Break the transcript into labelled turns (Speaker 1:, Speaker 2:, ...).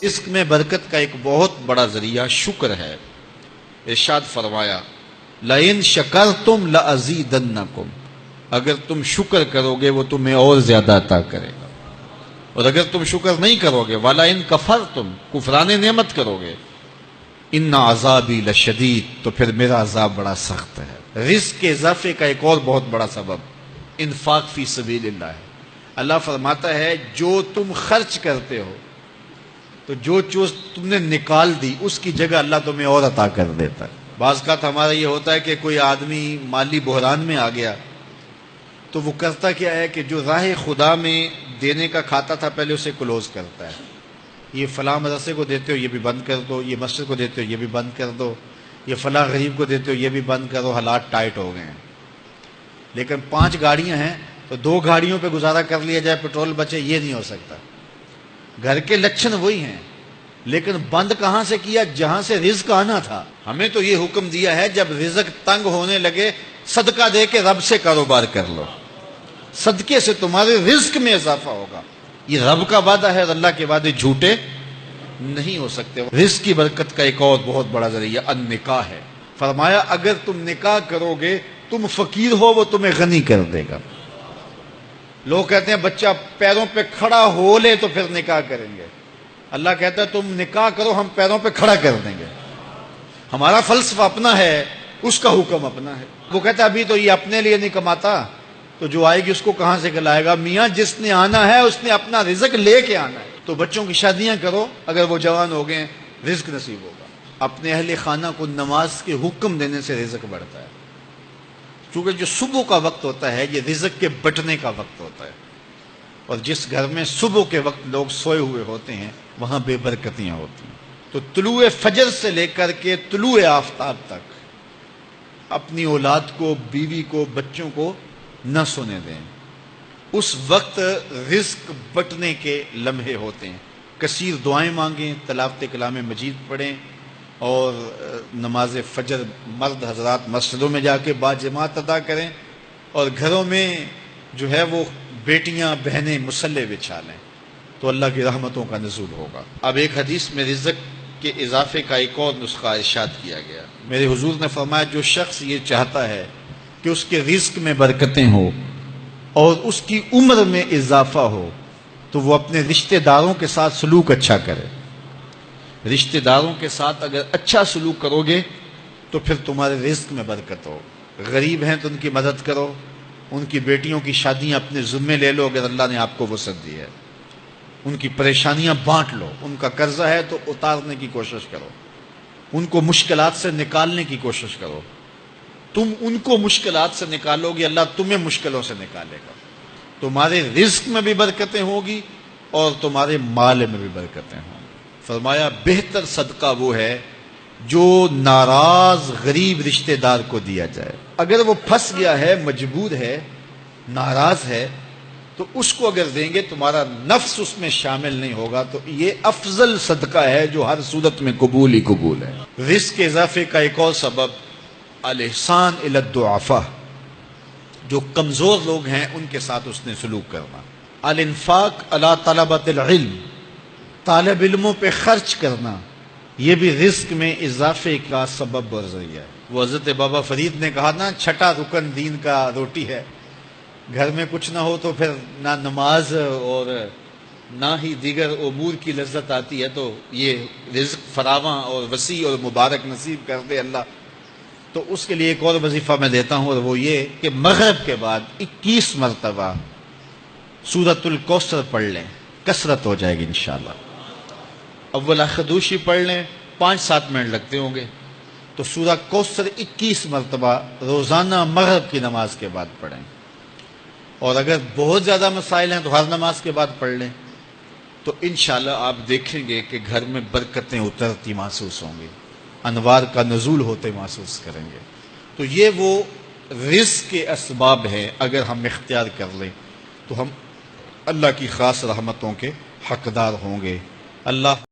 Speaker 1: رزق میں برکت کا ایک بہت بڑا ذریعہ شکر ہے۔ ارشاد فرمایا لَإِن شَكَرْتُمْ لَأَزِيدَنَّكُمْ، اگر تم شکر کرو گے وہ تمہیں اور زیادہ عطا کرے گا، اور اگر تم شکر نہیں کرو گے وَلَئِن كَفَرْتُمْ، کفران نعمت کرو گے، إِنَّ عَذَابِي لَشَدِيدٌ، تو پھر میرا عذاب بڑا سخت ہے۔ رزق کے اضافے کا ایک اور بہت بڑا سبب انفاق فی سبیل اللہ ہے۔ اللہ فرماتا ہے جو تم خرچ کرتے ہو تو جو چیز تم نے نکال دی اس کی جگہ اللہ تمہیں اور عطا کر دیتا ہے۔ بعض کا ہمارا یہ ہوتا ہے کہ کوئی آدمی مالی بحران میں آ گیا تو وہ کرتا کیا ہے کہ جو راہ خدا میں دینے کا کھاتا تھا پہلے اسے کلوز کرتا ہے، یہ فلاں مدرسے کو دیتے ہو یہ بھی بند کر دو، یہ مسجد کو دیتے ہو یہ بھی بند کر دو، یہ فلاں غریب کو دیتے ہو یہ بھی بند کرو، حالات ٹائٹ ہو گئے ہیں۔ لیکن 5 گاڑیاں ہیں تو 2 گاڑیوں پہ گزارا کر لیا جائے، پیٹرول بچے، یہ نہیں ہو سکتا۔ گھر کے لچھن وہی ہیں لیکن بند کہاں سے کیا؟ جہاں سے رزق آنا تھا۔ ہمیں تو یہ حکم دیا ہے جب رزق تنگ ہونے لگے صدقہ دے کے رب سے کاروبار کر لو، صدقے سے تمہارے رزق میں اضافہ ہوگا۔ یہ رب کا وعدہ ہے اور اللہ کے وعدے جھوٹے نہیں ہو سکتے۔ رزق کی برکت کا ایک اور بہت بڑا ذریعہ النکاح ہے۔ فرمایا اگر تم نکاح کرو گے، تم فقیر ہو وہ تمہیں غنی کر دے گا۔ لوگ کہتے ہیں بچہ پیروں پہ کھڑا ہو لے تو پھر نکاح کریں گے، اللہ کہتا ہے تم نکاح کرو ہم پیروں پہ کھڑا کر دیں گے۔ ہمارا فلسفہ اپنا ہے، اس کا حکم اپنا ہے۔ وہ کہتا ہے ابھی تو یہ اپنے لیے نہیں کماتا تو جو آئے گی اس کو کہاں سے کھلائے گا؟ میاں جس نے آنا ہے اس نے اپنا رزق لے کے آنا ہے۔ تو بچوں کی شادیاں کرو، اگر وہ جوان ہو گئے رزق نصیب ہوگا۔ اپنے اہل خانہ کو نماز کے حکم دینے سے رزق بڑھتا ہے، کیونکہ جو صبح کا وقت ہوتا ہے یہ رزق کے بٹنے کا وقت ہوتا ہے، اور جس گھر میں صبح کے وقت لوگ سوئے ہوئے ہوتے ہیں وہاں بے برکتیاں ہوتی ہیں۔ تو طلوع فجر سے لے کر کے طلوع آفتاب تک اپنی اولاد کو، بیوی کو، بچوں کو نہ سونے دیں۔ اس وقت رزق بٹنے کے لمحے ہوتے ہیں۔ کثیر دعائیں مانگیں، تلاوت کلام مجید پڑھیں، اور نماز فجر مرد حضرات مسجدوں میں جا کے باجماعت ادا کریں، اور گھروں میں جو ہے وہ بیٹیاں بہنیں مصلے بچھا لیں تو اللہ کی رحمتوں کا نزول ہوگا۔ اب ایک حدیث میں رزق کے اضافے کا ایک اور نسخہ ارشاد کیا گیا۔ میرے حضور نے فرمایا جو شخص یہ چاہتا ہے کہ اس کے رزق میں برکتیں ہوں اور اس کی عمر میں اضافہ ہو تو وہ اپنے رشتہ داروں کے ساتھ سلوک اچھا کرے۔ رشتہ داروں کے ساتھ اگر اچھا سلوک کرو گے تو پھر تمہارے رزق میں برکت ہو۔ غریب ہیں تو ان کی مدد کرو، ان کی بیٹیوں کی شادیاں اپنے ذمے لے لو اگر اللہ نے آپ کو وسعت دی ہے، ان کی پریشانیاں بانٹ لو، ان کا قرضہ ہے تو اتارنے کی کوشش کرو، ان کو مشکلات سے نکالنے کی کوشش کرو۔ تم ان کو مشکلات سے نکالو گے اللہ تمہیں مشکلوں سے نکالے گا۔ تمہارے رزق میں بھی برکتیں ہوگی اور تمہارے مال میں بھی برکتیں ہوں گی۔ فرمایا بہتر صدقہ وہ ہے جو ناراض غریب رشتہ دار کو دیا جائے۔ اگر وہ پھنس گیا ہے، مجبور ہے، ناراض ہے، تو اس کو اگر دیں گے تمہارا نفس اس میں شامل نہیں ہوگا، تو یہ افضل صدقہ ہے جو ہر صورت میں قبول ہی قبول ہے۔ رزق کے اضافے کا ایک اور سبب الاحسان الی الضعفاء، جو کمزور لوگ ہیں ان کے ساتھ اس نے سلوک کرنا۔ الانفاق علی طلبۃ العلم، طالب علموں پہ خرچ کرنا، یہ بھی رزق میں اضافے کا سبب اور ذریعہ ہے۔ وہ حضرت بابا فرید نے کہا نا 6واں رکن دین کا روٹی ہے۔ گھر میں کچھ نہ ہو تو پھر نہ نماز اور نہ ہی دیگر امور کی لذت آتی ہے، تو یہ رزق فراواں اور وسیع اور مبارک نصیب کر دے اللہ۔ تو اس کے لیے ایک اور وظیفہ میں دیتا ہوں، اور وہ یہ کہ مغرب کے بعد 21 مرتبہ سورۃ الکوثر پڑھ لیں، کثرت ہو جائے گی انشاءاللہ۔ اول خدوشی پڑھ لیں، 5-7 منٹ لگتے ہوں گے، تو سورہ کوثر 21 مرتبہ روزانہ مغرب کی نماز کے بعد پڑھیں۔ اور اگر بہت زیادہ مسائل ہیں تو ہر نماز کے بعد پڑھ لیں، تو انشاءاللہ آپ دیکھیں گے کہ گھر میں برکتیں اترتی محسوس ہوں گی، انوار کا نزول ہوتے محسوس کریں گے۔ تو یہ وہ رزق کے اسباب ہیں، اگر ہم اختیار کر لیں تو ہم اللہ کی خاص رحمتوں کے حقدار ہوں گے۔ اللہ